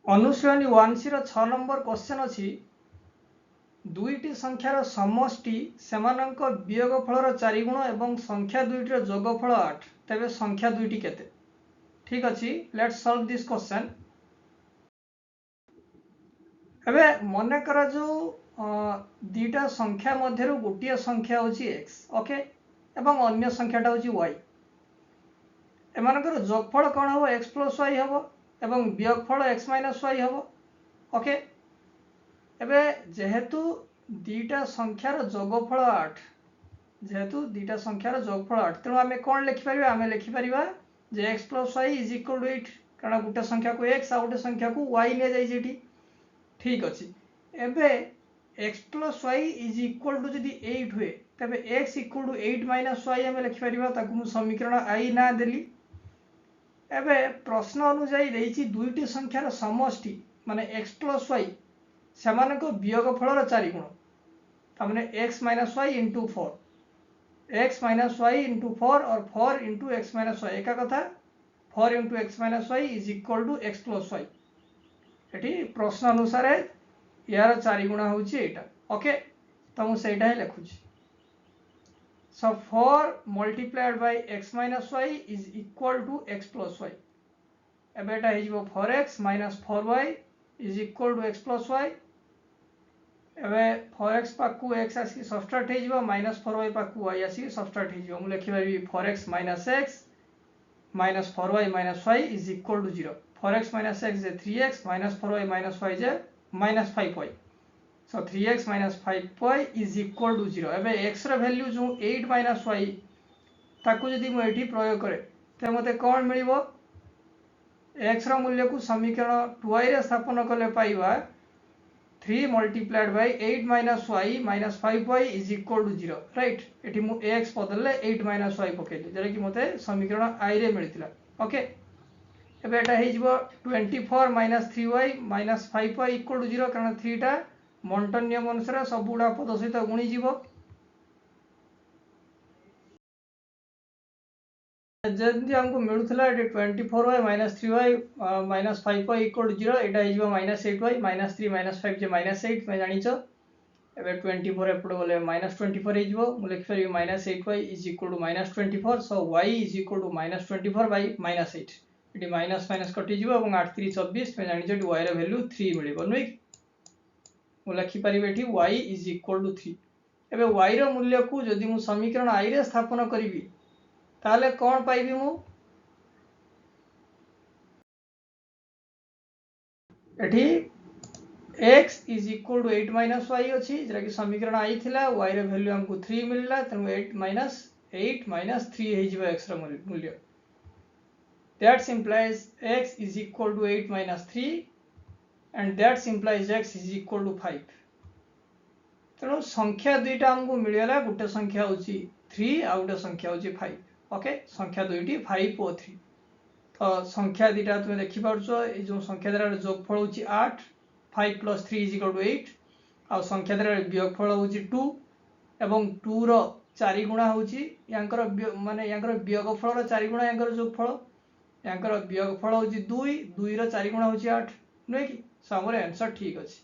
अनुशीलनी 1C रो 6 number question अछि दुईटी संख्यार समष्टि सेमानंक वियोगफलर 4 गुण एवं संख्या दुईटीर जोगफल 8 तेबे संख्या दुईटी केते। ठीक अछि, लेट्स सॉल्व दिस क्वेश्चन। एबे मने कर जो दीटा संख्या मध्यरु गोटिए संख्या होची x, ओके, एवं अन्य संख्याटा होची y। एमानकर जोगफल कोन हबो x + y हबो एवं वियोगफल x - y हबो, ओके। एबे जेहेतु दीटा संख्यार जोगफल 8, जेहेतु दीटा संख्यार जोगफल 8, तेणु आमे कोन लिखि परिबा? आमे लिखि परिबा जे x + y = 8, कारण गोटे संख्या को x आ गोटे संख्या को y ने जाई जेठी। ठीक अछि। एबे x + y = जदि 8 हुए तबे x = 8 - y आमे लिखि परिबा, ताकु मु समीकरण i ना देली। एबे प्रश्न अनुसार देइछि दुईटी संख्यार समष्टि माने x + y सेमानक वियोगफलर 4 गुण, तामाने x - y * 4, x - y * 4 और 4 * x - y एका कथा। 4 * x - y = x + y। एठी प्रश्न अनुसार यार 4 गुणा होची एटा, ओके। तो मु सेटा ही लिखुची। So 4 multiplied by x - y is equal to x + y। एबे एटा हे जिवो 4x - 4y is equal to x + y। एबे 4x पाकु x आसी सब्स्ट्रैक्ट हे जिवो, -4y पाकु y आसी सब्स्ट्रैक्ट हे जिवो। मु लिखि परिबी 4x - x - 4y - y is equal to 0। 4x - x J 3x, -4y - y J -5y। So 3x - 5y is equal to 0। एबे x रो value जो 8 - y ताकु जदि मु एठी प्रयोग करे ते मते कोन मिलिबो? x रो मूल्य को समीकरण 2y रे स्थापन कले पाइबा 3 multiplied by 8 - y - 5y is equal to 0, right. एठी मु x बदलले 8 - y पकेली, जेरा कि मते समीकरण i रे मिलतिला, ओके। एबे एटा हे जिवो 24 - 3y - 5y = 0, कारण 3 टा मॉन्टन नियम अनुसार सबुडा पद सहित गुणी जीवो। जदि हमको मिलुथला 24y - 3y - 5y = 0, एटा हे जिवो -8y -3 - 5 जे -8 में जानिचो। एबे 24 एपड गले -24 हे जिवो। मु लिखि परिबी -8y = -24। So y = -24 by -8। Eighty minus minus कटि जिवो এবং 8 3 24 में जानिचो एटी y रो वैल्यू 3 मिलिबो नुई। मु लिखि परिबे एटी y = 3। एबे y रो मूल्य को जदि मु समीकरण i रे स्थापन करिवि ताले कोन पाइबी मु? एठी x = 8 - y अछि, जेरा कि समीकरण i थिला। y रो वैल्यू हमको 3 मिलला, तनु 8 - 3 हे जिवो x रो मूल्य। That implies x = 8 - 3 and that implies x = 5। तेणु संख्या दुईटा हमको मिलगला, गोटे संख्या होची 3 आ गोटे संख्या होची 5, ओके। संख्या दुईटी 5 और 3। तो संख्या दुईटा तुम देखि पारुछो, ए जो संख्या द्वारा जोगफल होची 8, 5 + 3 = 8, आ संख्या द्वारा वियोगफल होची 2 एवं 2 रो 4 गुणा होची यांकर माने यांकर वियोगफल रो 4 गुणा यांकर जोगफल, यांकर वियोगफल होची 2, 2 रो 4 गुणा होची 8 नै कि। सो हमर आंसर ठीक अछि।